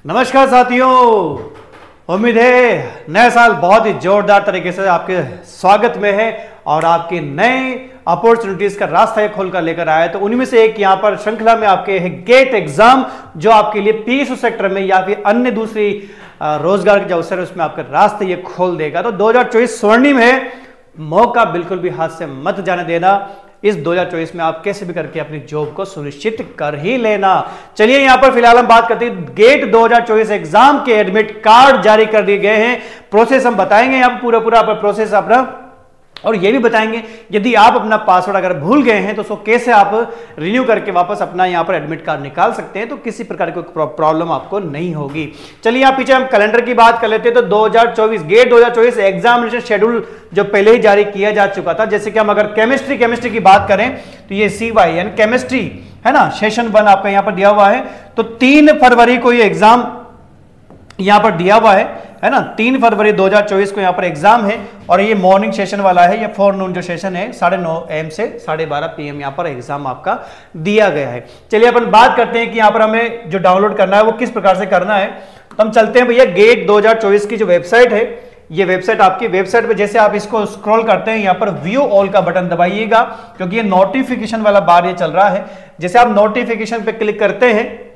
नमस्कार साथियों, उम्मीद है नया साल बहुत ही जोरदार तरीके से आपके स्वागत में है और आपके नए अपॉर्चुनिटीज का रास्ता ये खोल कर लेकर आया है। तो उन्हीं में से एक यहाँ पर श्रृंखला में आपके है गेट एग्जाम, जो आपके लिए पीएसयू सेक्टर में या फिर अन्य दूसरी रोजगार के जो अवसर है उसमें आपका रास्ते ये खोल देगा। तो 2024 स्वर्णिम है, मौका बिल्कुल भी हाथ से मत जाने देना। इस 2024 में आप कैसे भी करके अपनी जॉब को सुनिश्चित कर ही लेना। चलिए यहां पर फिलहाल हम बात करते हैं गेट 2024 एग्जाम के एडमिट कार्ड जारी कर दिए गए हैं। प्रोसेस हम बताएंगे यहां पूरा प्रोसेस अपना, और ये भी बताएंगे यदि आप अपना पासवर्ड अगर भूल गए हैं तो उसको कैसे आप रिन्यू करके वापस अपना यहां पर एडमिट कार्ड निकाल सकते हैं, तो किसी प्रकार की प्रॉब्लम आपको नहीं होगी। चलिए यहां पीछे हम कैलेंडर की बात कर लेते हैं। तो 2024 गेट 2024 एग्जामिनेशन शेड्यूल जो पहले ही जारी किया जा चुका था। जैसे कि हम अगर केमिस्ट्री की बात करें तो ये CY यानी केमिस्ट्री है ना, सेशन 1 आपका यहां पर दिया हुआ है। तो 3 फरवरी को ये एग्जाम यहां पर दिया हुआ है ना, 3 फरवरी 2024 को यहां पर एग्जाम है और ये मॉर्निंग सेशन वाला है। ये फोरनून जो सेशन है 9:30 AM से 12:30 PM यहां पर एग्जाम आपका दिया गया है। चलिए अपन बात करते हैं कि यहां पर हमें जो डाउनलोड करना है वो किस प्रकार से करना है। तो हम चलते हैं भैया गेट 2024 की जो वेबसाइट है, ये वेबसाइट आपकी वेबसाइट पे जैसे आप इसको स्क्रॉल करते हैं यहां पर व्यू ऑल का बटन दबाइएगा, क्योंकि ये नोटिफिकेशन वाला बार ये चल रहा है। जैसे आप नोटिफिकेशन पे क्लिक करते हैं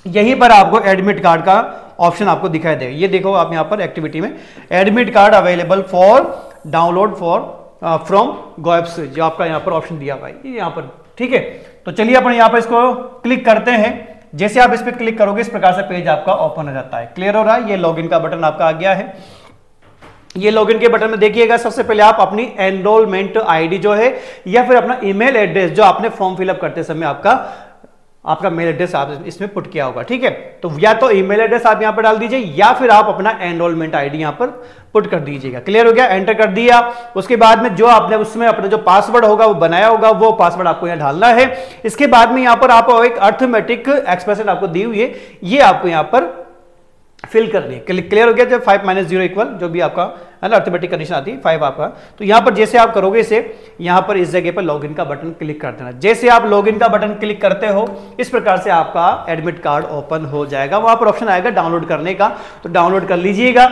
यहीं पर आपको एडमिट कार्ड का ऑप्शन आपको दिखाई देगा। ये देखो आप यहां पर एक्टिविटी में admit card available for download for from गोएप्स, जो आपका यहां पर ऑप्शन दिया हुआ है ये यहां पर, ठीक है। तो चलिए अपन यहां पर इसको क्लिक करते हैं। जैसे आप इस पर क्लिक करोगे इस प्रकार से पेज आपका ओपन हो जाता है। क्लियर हो रहा है? ये लॉगिन का बटन आपका आ गया है। ये लॉगिन के बटन में देखिएगा सबसे पहले आप अपनी एनरोलमेंट आईडी जो है या फिर अपना ईमेल एड्रेस जो आपने फॉर्म फिलअप करते समय आपका मेल एड्रेस आप इसमें पुट किया होगा, ठीक है। तो या तो ईमेल एड्रेस आप यहां पर डाल दीजिए या फिर आप अपना एनरोलमेंट आईडी यहां पर पुट कर दीजिएगा। क्लियर हो गया? एंटर कर दिया। उसके बाद में जो आपने उसमें अपना जो पासवर्ड होगा वो बनाया होगा वो पासवर्ड आपको यहां डालना है। इसके बाद में यहां पर आपको एक अर्थमेटिक एक्सप्रेशन आपको दी हुई है, ये आपको यहां पर फिल करनी है। क्लियर हो गया? जब 5 - 0 इक्वल जो भी आपका अर्थमेटिक कंडीशन आती है 5 आपका, तो यहां पर जैसे आप करोगे इसे यहां पर इस जगह पर लॉगिन का बटन क्लिक कर देना। जैसे आप लॉगिन का बटन क्लिक करते हो इस प्रकार से आपका एडमिट कार्ड ओपन हो जाएगा। वहां पर ऑप्शन आएगा डाउनलोड करने का, तो डाउनलोड कर लीजिएगा,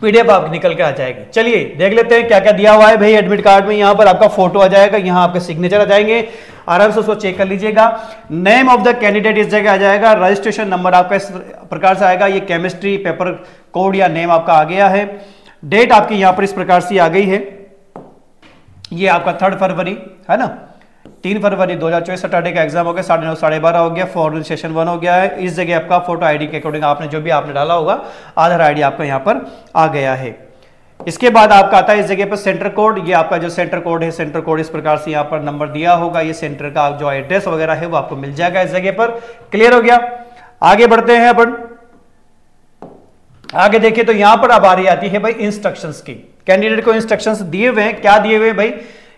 PDF आपकी निकल के आ जाएगी। चलिए देख लेते हैं क्या क्या दिया हुआ है भाई एडमिट कार्ड में। यहां पर आपका फोटो आ जाएगा, यहां आपके सिग्नेचर आ जाएंगे, आराम से उसको चेक कर लीजिएगा। नेम ऑफ द कैंडिडेट इस जगह आ जाएगा, रजिस्ट्रेशन नंबर आपका इस प्रकार से आएगा। ये केमिस्ट्री पेपर कोड या नेम आपका आ गया है। डेट आपकी यहां पर इस प्रकार से आ गई है, ये आपका 3 फरवरी है ना, 3 फरवरी 2024 सैटरडे का एग्जाम हो गया, 9:30 12:30 हो गया। फॉरनून सेशन 1 हो गया है। इस जगह आपका फोटो आईडी के अकॉर्डिंग आपने जो भी आपने डाला होगा आधार आईडी आपका यहां पर आ गया है। इसके बाद आपका आता है इस जगह पर सेंटर कोड, ये आपका जो सेंटर कोड है, सेंटर कोड इस प्रकार से यहां पर नंबर दिया होगा। ये सेंटर का जो एड्रेस वगैरह है वो आपको मिल जाएगा इस जगह पर। क्लियर हो गया? आगे बढ़ते हैं अपन। आगे देखिए तो यहां पर अब आ रही आती है भाई इंस्ट्रक्शंस की। कैंडिडेट को इंस्ट्रक्शंस दिए हुए हैं, क्या दिए हुए हैं भाई,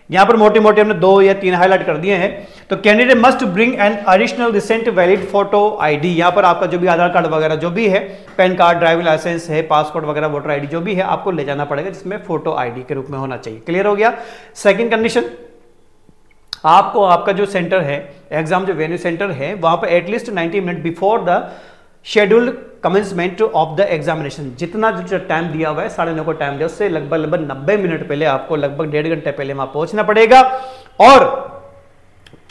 यहां पर मोटे मोटे हमने 2 या 3 हाईलाइट कर दिए हैं। तो candidate must bring an additional recent valid photo ID, यहां पर आपका जो भी आधार कार्ड वगैरह जो भी है, पैन कार्ड, ड्राइविंग लाइसेंस है, पासपोर्ट वगैरह, वोटर आईडी जो भी है आपको ले जाना पड़ेगा, जिसमें फोटो आईडी के रूप में होना चाहिए। क्लियर हो गया? सेकंड कंडीशन, आपको आपका जो सेंटर है एग्जाम जो वेन्यू सेंटर है वहां पर at least 90 minute before the scheduled commencement of the examination, जितना जो टाइम दिया हुआ है 9:30 को टाइम दिया उससे लगभग 90 मिनट पहले आपको लगभग 1.5 घंटे पहले वहां पहुंचना पड़ेगा। और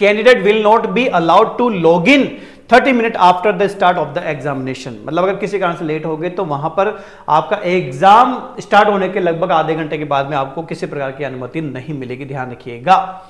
candidate will not be allowed to log in 30 minute after the start of the examination, मतलब अगर किसी कारण से लेट हो गए तो वहां पर आपका एग्जाम स्टार्ट होने के लगभग आधे घंटे के बाद में आपको किसी प्रकार की अनुमति नहीं मिलेगी, ध्यान रखिएगा,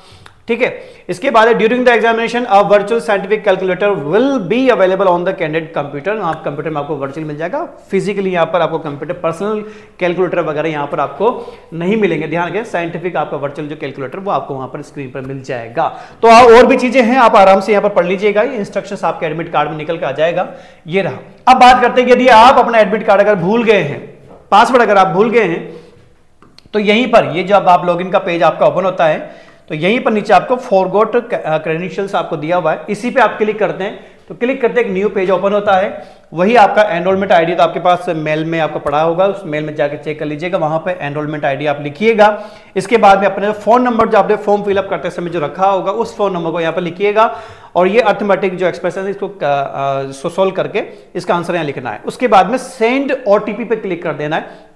ठीक है। इसके बाद during the examination a virtual scientific calculator will be available on the candidate computer, आप कंप्यूटर में आपको वर्चुअल मिल जाएगा, फिजिकली यहां पर आपको कंप्यूटर पर्सनल कैलकुलेटर वगैरह यहां पर आपको नहीं मिलेंगे, ध्यान रखें। साइंटिफिक आपका वर्चुअल जो कैलकुलेटर वो आपको वहां पर स्क्रीन पर मिल जाएगा। तो और भी चीजें हैं, आप आराम से यहां पर पढ़ लीजिएगा, इंस्ट्रक्शंस आपके एडमिट कार्ड में निकल के आ जाएगा। ये रहा। अब बात करते हैं यदि आप अपना एडमिट कार्ड अगर भूल गए हैं, पासवर्ड अगर आप भूल गए हैं, तो यहीं पर ये जब आप लॉगिन का पेज आपका ओपन होता है तो यहीं पर नीचे आपको फॉरगॉट क्रेडेंशियल्स आपको दिया हुआ है, इसी पे आप क्लिक करते हैं। तो क्लिक करते एक न्यू पेज ओपन होता है, वही आपका एनरोलमेंट आईडी तो आपके पास मेल में आपको पड़ा होगा, उस मेल में जाकर चेक कर लीजिएगा, वहां पे एनरोलमेंट आईडी आप लिखिएगा। इसके बाद में अपने फोन नंबर जो आपने फॉर्म फिलअप करते समय जो रखा होगा उस फोन नंबर को यहाँ पर लिखिएगा और ये अर्थमेटिक जो एक्सप्रेशन है इसको सोल्व करके इसका आंसर यहाँ लिखना है। उसके बाद में सेंड ओटीपी पे क्लिक कर देना है,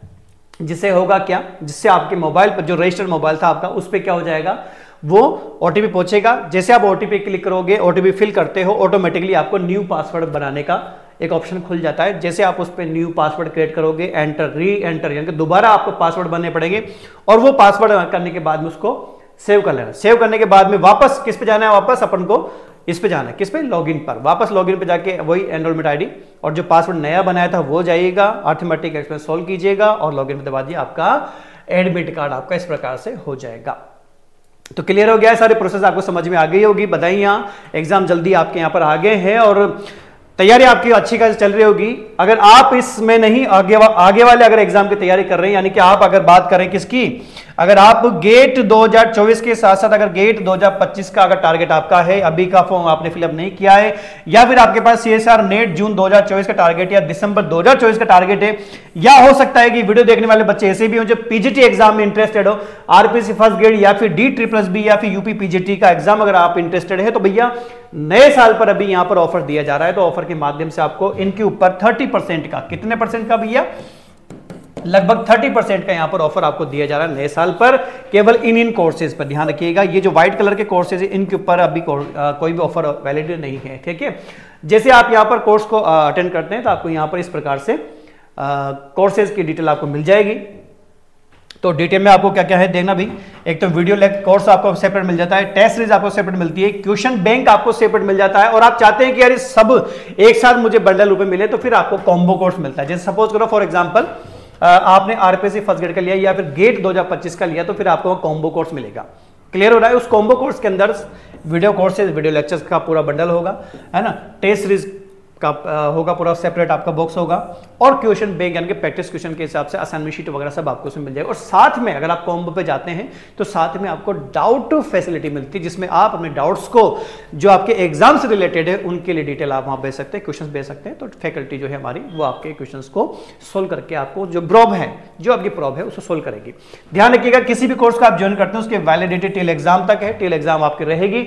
जिससे होगा क्या, जिससे आपके मोबाइल पर जो रजिस्टर्ड मोबाइल था आपका उस पर क्या हो जाएगा, वो ओटीपी पहुंचेगा। जैसे आप ओटीपी क्लिक करोगे, ओटीपी फिल करते हो, ऑटोमेटिकली आपको न्यू पासवर्ड बनाने का एक ऑप्शन खुल जाता है। जैसे आप उस पर न्यू पासवर्ड क्रिएट करोगे, एंटर री एंटर, यानी कि दोबारा आपको पासवर्ड बनने पड़ेंगे और वो पासवर्ड करने के बाद में उसको सेव कर लेना। सेव करने के बाद में वापस किस पे जाना है, वापस अपन को इस पे जाना है, किस पे, लॉगिन पर। वापस लॉगिन पे जाके वही एनरोलमेंट आईडी और जो पासवर्ड नया बनाया था वो जाइएगा, अर्थमेटिक एक्सप्रेस सोल्व कीजिएगा और लॉगिन पे दबा दिए, आपका एडमिट कार्ड आपका इस प्रकार से हो जाएगा। तो क्लियर हो गया है, सारे प्रोसेस आपको समझ में आ गई होगी। बधाई, यहाँ एग्जाम जल्दी आपके यहाँ पर आ गए हैं और तैयारी आपकी अच्छी खासी चल रही होगी। अगर आप इसमें नहीं आगे वाले अगर एग्जाम की तैयारी कर रहे हैं, यानी कि आप अगर बात करें किसकी, अगर आप गेट 2024 के साथ साथ अगर गेट 2025 का अगर टारगेट आपका है, अभी का फॉर्म आपने फिलअप नहीं किया है, या फिर आपके पास सीएसआर नेट जून 2024 का टारगेट या दिसंबर 2024 का टारगेट है, या हो सकता है कि वीडियो देखने वाले बच्चे ऐसे भी हो जो पीजीटी एग्जाम में इंटरेस्टेड हो, आरपीसी फर्स्ट ग्रेड या फिर D++ या फिर यूपी पीजीटी का एग्जाम अगर आप इंटरेस्टेड है, तो भैया नए साल पर अभी यहां पर ऑफर दिया जा रहा है। तो ऑफर के माध्यम से आपको इनके ऊपर 30% का, कितने परसेंट का भैया, लगभग 30% का यहां पर ऑफर आपको दिया जा रहा है नए साल पर, केवल इन कोर्सेज पर। ध्यान रखिएगा, ये जो व्हाइट कलर के कोर्सेज है इनके ऊपर अभी कोई भी ऑफर वैलिड नहीं है, ठीक है। जैसे आप यहां पर कोर्स को अटेंड करते हैं तो आपको यहां पर इस प्रकार से कोर्सेज की डिटेल आपको मिल जाएगी। तो डिटेल में आपको क्या क्या है देखना भी, एक तो वीडियो लेक्चर कोर्स आपको सेपरेट मिल जाता है, टेस्ट सीरीज आपको सेपरेट मिलती है, क्वेश्चन बैंक आपको सेपरेट मिल जाता है, और आप चाहते हैं कि यार सब एक साथ मुझे बंडल रूप में मिले, तो फिर आपको कॉम्बो कोर्स मिलता है। जैसे सपोज करो फॉर एग्जांपल आपने आरपीसी फर्स्ट ग्रेड का लिया या फिर गेट 2025 का लिया, तो फिर आपको कॉम्बो कोर्स मिलेगा। क्लियर हो रहा है? उस कॉम्बो कोर्स के अंदर वीडियो कोर्सेज, वीडियो लेक्चर्स का पूरा बंडल होगा, है ना, टेस्ट सीरीज का होगा पूरा सेपरेट आपका बॉक्स होगा, और क्वेश्चन बैंक यानी कि प्रैक्टिस क्वेश्चन के हिसाब से असाइनमेंट शीट वगैरह सब आपको उसमें मिल जाएगा। और साथ में अगर आप कॉम्बो पे जाते हैं तो साथ में आपको डाउट फैसिलिटी मिलती है, जिसमें आप अपने डाउट्स को जो आपके एग्जाम से रिलेटेड है उनके लिए डिटेल आप वहां भेज सकते हैं, क्वेश्चन भेज सकते हैं। तो फैकल्टी जो है हमारी वो आपके क्वेश्चन को सोल्व करके आपको जो प्रॉब है, जो आपकी प्रॉब है उसको सोल्व करेगी। ध्यान रखिएगा, किसी भी कोर्स को आप ज्वाइन करते हैं उसके वैलिडिटी टिल एग्जाम तक है, टिल एग्जाम आपकी रहेगी।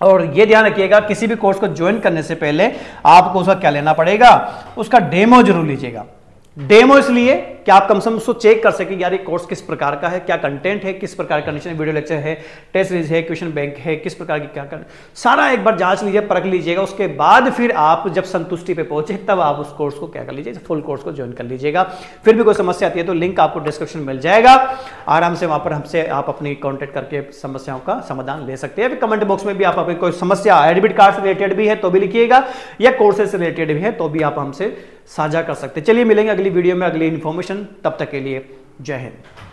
और ये ध्यान रखिएगा, किसी भी कोर्स को ज्वाइन करने से पहले आपको उसका क्या लेना पड़ेगा, उसका डेमो जरूर लीजिएगा। डेमो इसलिए कि आप कम से कम उसको चेक कर सके यार ये कोर्स किस प्रकार का है, क्या कंटेंट है, किस प्रकार का कंडीशन, वीडियो लेक्चर है, टेस्ट सीरीज है, क्वेश्चन बैंक है, किस प्रकार की क्या कर, सारा एक बार जांच लीजिए, परख लीजिएगा। उसके बाद फिर आप जब संतुष्टि पे पहुंचे तब आप उस कोर्स को क्या कर लीजिए, फुल कोर्स को ज्वाइन कर लीजिएगा। फिर भी कोई समस्या आती है तो लिंक आपको डिस्क्रिप्शन मिल जाएगा, आराम से वहां पर हमसे आप अपनी कॉन्टेक्ट करके समस्याओं का समाधान ले सकते हैं। कमेंट बॉक्स में भी आप अपनी कोई समस्या एडमिट कार्ड से रिलेटेड भी है तो भी लिखिएगा, या कोर्सेज से रिलेटेड भी है तो भी आप हमसे साझा कर सकते हैं। चलिए मिलेंगे अगली वीडियो में अगली इन्फॉर्मेशन, तब तक के लिए जय हिंद।